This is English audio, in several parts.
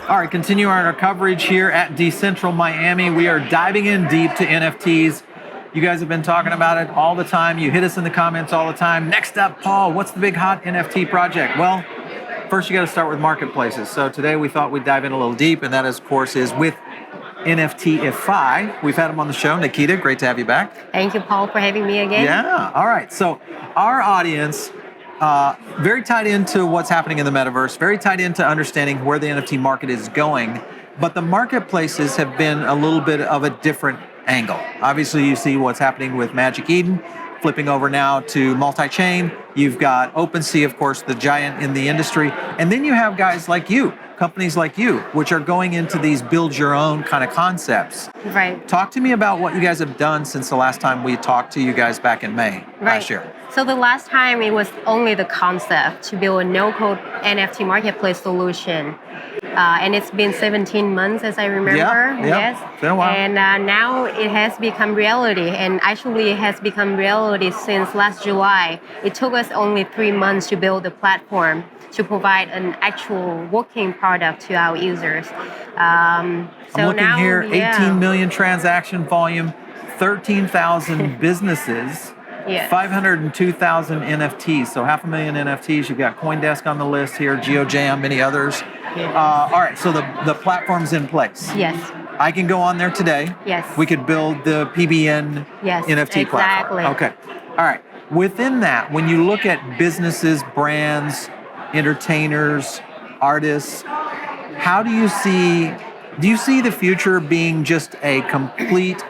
All right, continue our coverage here at DCENTRAL Miami. We are diving in deep to NFTs. You guys have been talking about it all the time. You hit us in the comments all the time. Next up, Paul, what's the big hot NFT project? Well, first you got to start with marketplaces. So today we thought we'd dive in a little deep, and that, of course, is with NFTify. We've had him on the show. Nikita, great to have you back. Thank you, Paul, for having me again. Yeah, all right. So our audience, very tied into what's happening in the metaverse, very tied into understanding where the NFT market is going, but the marketplaces have been a little bit of a different angle. Obviously, you see what's happening with Magic Eden, flipping over now to multi-chain. You've got OpenSea, of course, the giant in the industry. And then you have guys like you, companies like you, which are going into these build your own kind of concepts. Right. Talk to me about what you guys have done since the last time we talked to you guys back in May last year. So the last time it was only the concept to build a no-code NFT marketplace solution. And it's been 17 months, as I remember. Yes. It's been a while. And now it has become reality. And actually, it has become reality since last July. It took us only 3 months to build the platform to provide an actual working product to our users. I'm looking now, here, 18 million transaction volume, 13,000 businesses. Yes. 502,000 NFTs, so 500,000 NFTs. You've got CoinDesk on the list here, GeoJam, many others. Yes. All right, so the platform's in place. Yes. I can go on there today. Yes. We could build the PBN NFT platform. Okay. All right. Within that, when you look at businesses, brands, entertainers, artists, how do you see the future being just a complete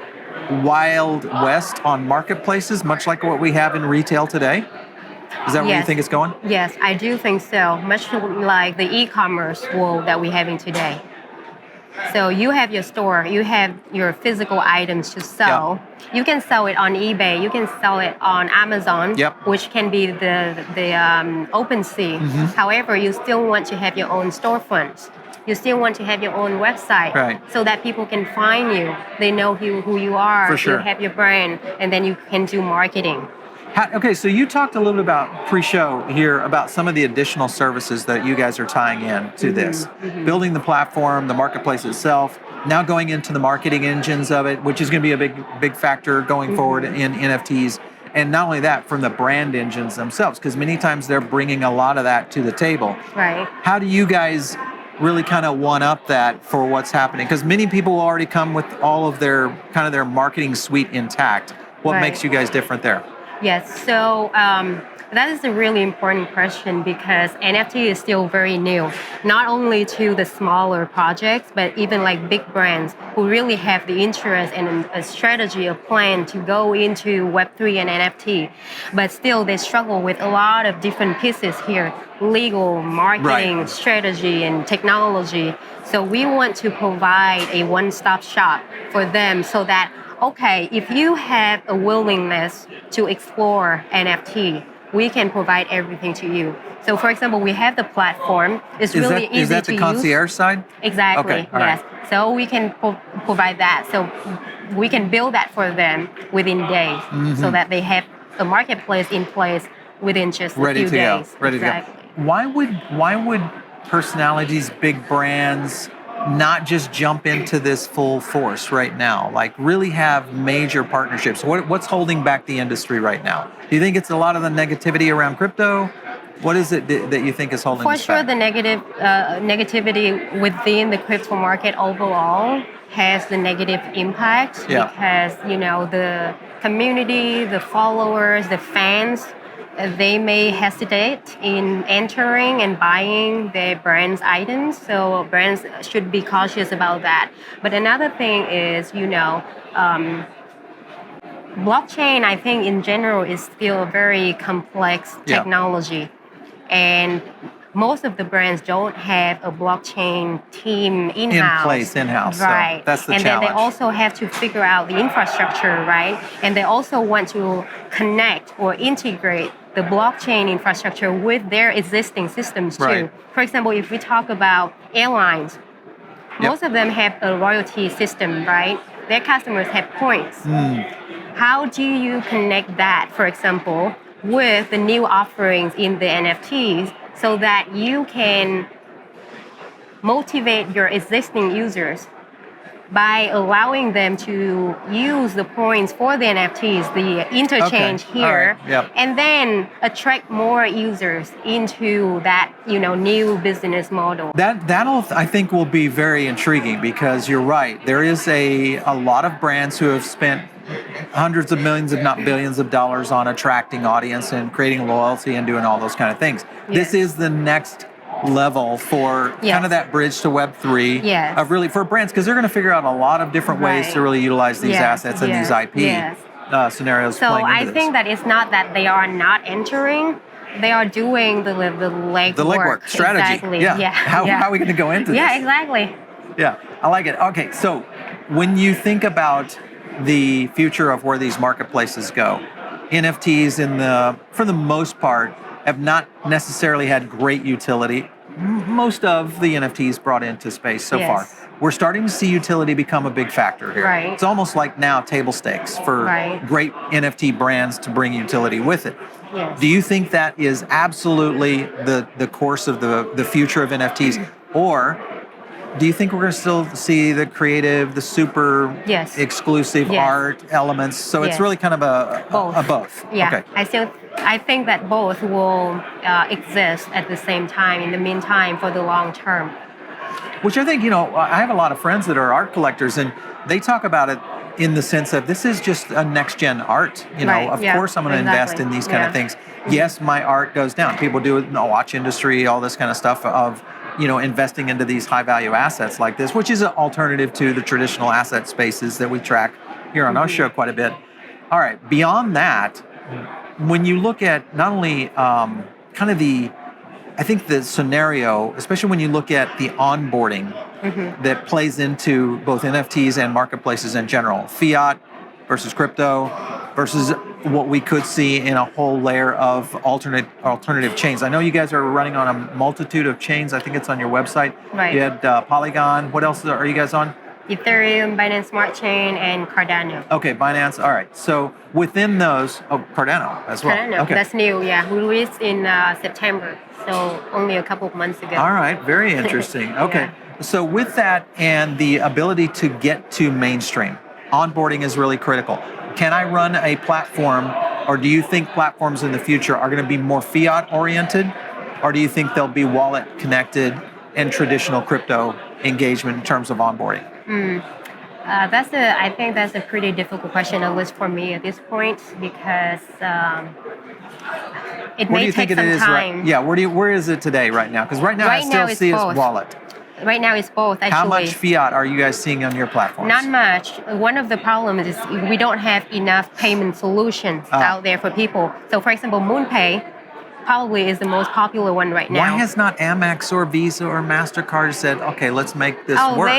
Wild West on marketplaces, much like what we have in retail today? Is that where you think it's going? Yes, I do think so. Much like the e-commerce world that we're having today. So you have your store, you have your physical items to sell. Yep. You can sell it on eBay, you can sell it on Amazon, which can be the OpenSea. Mm-hmm. However, you still want to have your own storefront. You still want to have your own website, so that people can find you. They know who you are. For sure. You have your brand, and then you can do marketing. Okay, so you talked a little bit about pre-show here about some of the additional services that you guys are tying in to this. Mm-hmm. Building the platform, the marketplace itself, now going into the marketing engines of it, which is going to be a big factor going forward in NFTs. And not only that, from the brand engines themselves, because many times they're bringing a lot of that to the table. Right. How do you guys really kind of one up that for what's happening? Because many people already come with all of their kind of their marketing suite intact. What makes you guys different there? Yes, so that is a really important question because NFT is still very new, not only to the smaller projects, but even like big brands who really have the interest and a strategy, a plan to go into Web3 and NFT, but still they struggle with a lot of different pieces here, legal, marketing, strategy, and technology. So we want to provide a one-stop shop for them so that okay, if you have a willingness to explore NFT, we can provide everything to you. So for example, we have the platform. It's really easy to use. Is that the concierge side? Exactly, okay, yes. Right. So we can provide that. So we can build that for them within days so that they have a marketplace in place within just a few days. Ready to go. Why would personalities, big brands, not just jump into this full force right now, like really have major partnerships? What's holding back the industry right now? Do you think it's a lot of the negativity around crypto? What is it that you think is holding us back? For sure, the negativity within the crypto market overall has the negative impact because, you know, the community, the followers, the fans, they may hesitate in entering and buying their brand's items. So brands should be cautious about that. But another thing is, you know, blockchain, I think in general is still a very complex technology. And most of the brands don't have a blockchain team in-house. In-house. Right. So that's the challenge. And then they also have to figure out the infrastructure, right? And they also want to connect or integrate the blockchain infrastructure with their existing systems too. Right. For example, if we talk about airlines, most of them have a royalty system, right? Their customers have points. How do you connect that, for example, with the new offerings in the NFTs so that you can motivate your existing users by allowing them to use the points for the NFTs, the interchange Okay. here, All right. Yep. and then attract more users into that, new business model. That'll I think will be very intriguing because you're right. There is a lot of brands who have spent hundreds of millions, if not billions of dollars on attracting audience and creating loyalty and doing all those kind of things. This Yes. is the next level for Yes. kind of that bridge to Web3 Yes. of really for brands because they're going to figure out a lot of different ways Right. to really utilize these Yes, assets and these yes, IP yes. Scenarios So playing into I this. think that it's not that they are not entering; they are doing the legwork. The legwork strategy. Exactly. Yeah. How are we going to go into this? Yeah, exactly. Yeah, I like it. Okay, so when you think about the future of where these marketplaces go, NFTs for the most part have not necessarily had great utility. Most of the NFTs brought into space so Yes. far. We're starting to see utility become a big factor here. Right. It's almost like now table stakes for Right. great NFT brands to bring utility with it. Yes. Do you think that is absolutely the course of the future of NFTs? Or do you think we're going to still see the creative, the super Yes. exclusive Yes. art elements? So it's Yes. really kind of Both. a both. Yeah, Okay. I think that both will exist at the same time in the meantime for the long term. Which I think, I have a lot of friends that are art collectors and they talk about it in the sense of this is just a next gen art. Right, Of yeah, course I'm going to invest exactly, in these kind of yeah. things. Yes, my art goes down. People do it in the watch industry, all this kind of stuff of, investing into these high value assets like this, which is an alternative to the traditional asset spaces that we track here on our show quite a bit. All right, beyond that, when you look at not only kind of I think the scenario, especially when you look at the onboarding that plays into both NFTs and marketplaces in general, fiat versus crypto versus what we could see in a whole layer of alternative chains. I know you guys are running on a multitude of chains. I think it's on your website. Right. You had Polygon. What else are you guys on? Ethereum, Binance Smart Chain, and Cardano. Okay, Binance. All right. So within those, Cardano as well. Cardano, Okay. that's new. Yeah, we released in September, so only a couple of months ago. All right, very interesting. Okay, so with that and the ability to get to mainstream, onboarding is really critical. Can I run a platform, or do you think platforms in the future are going to be more fiat oriented, or do you think they'll be wallet connected and traditional crypto engagement in terms of onboarding? I think that's a pretty difficult question, at least for me at this point, because it Where do may you take think it some is time. right? Yeah, where is it today right now? Because right now I Right still now it's see it's both. wallet. Right now it's both, actually. How much fiat are you guys seeing on your platforms? Not much. One of the problems is we don't have enough payment solutions out there for people. So, for example, MoonPay probably is the most popular one right now. Why has not Amex or Visa or MasterCard said, okay, let's make this work?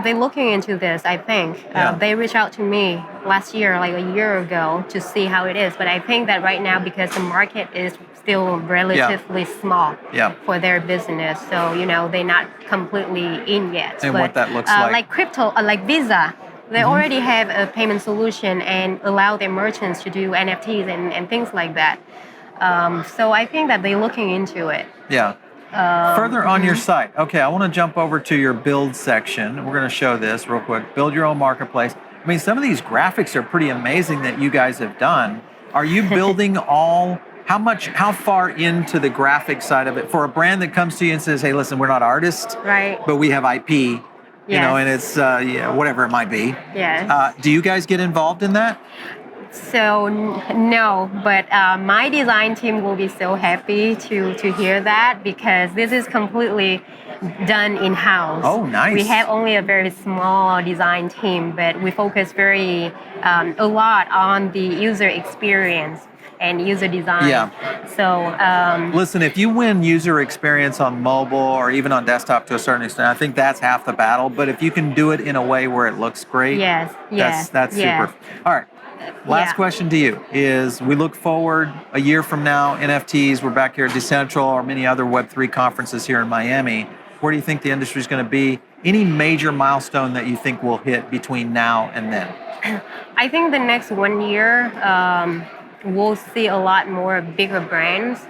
They're looking into this, I think. Yeah. They reached out to me last year, like a year ago, to see how it is. But I think that right now, because the market is still relatively small for their business, so, they're not completely in yet. And but, what that looks like. Like crypto, like Visa, they already have a payment solution and allow their merchants to do NFTs and things like that. So I think that they're looking into it. Yeah. Further on your site. Okay, I want to jump over to your build section. We're going to show this real quick. Build your own marketplace. I mean, some of these graphics are pretty amazing that you guys have done. Are you building how far into the graphic side of it for a brand that comes to you and says, hey, listen, we're not artists, Right. but we have IP, Yes. and it's, whatever it might be. Yes. Do you guys get involved in that? So no, but my design team will be so happy to hear that, because this is completely done in-house. Oh, nice. We have only a very small design team, but we focus a lot on the user experience and user design. Yeah. So listen, if you win user experience on mobile or even on desktop to a certain extent, I think that's half the battle. But if you can do it in a way where it looks great, that's super. All right. Last question to you is, we look forward a year from now, NFTs, we're back here at DCENTRAL or many other Web3 conferences here in Miami. Where do you think the industry is going to be? Any major milestone that you think will hit between now and then? I think the next 1 year, we'll see a lot more bigger brands.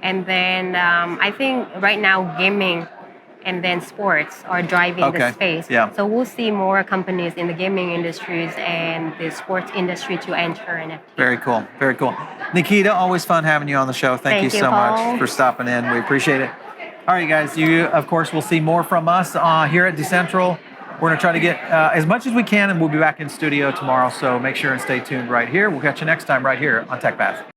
And then I think right now gaming and then sports are driving Okay. the space. Yeah. So we'll see more companies in the gaming industries and the sports industry to enter NFT. Very cool. Very cool. Nikita, always fun having you on the show. Thank you so Paul. much for stopping in. We appreciate it. All right, guys. You, of course, will see more from us here at Decentral. We're going to try to get as much as we can, and we'll be back in studio tomorrow. So make sure and stay tuned right here. We'll catch you next time right here on TechPath.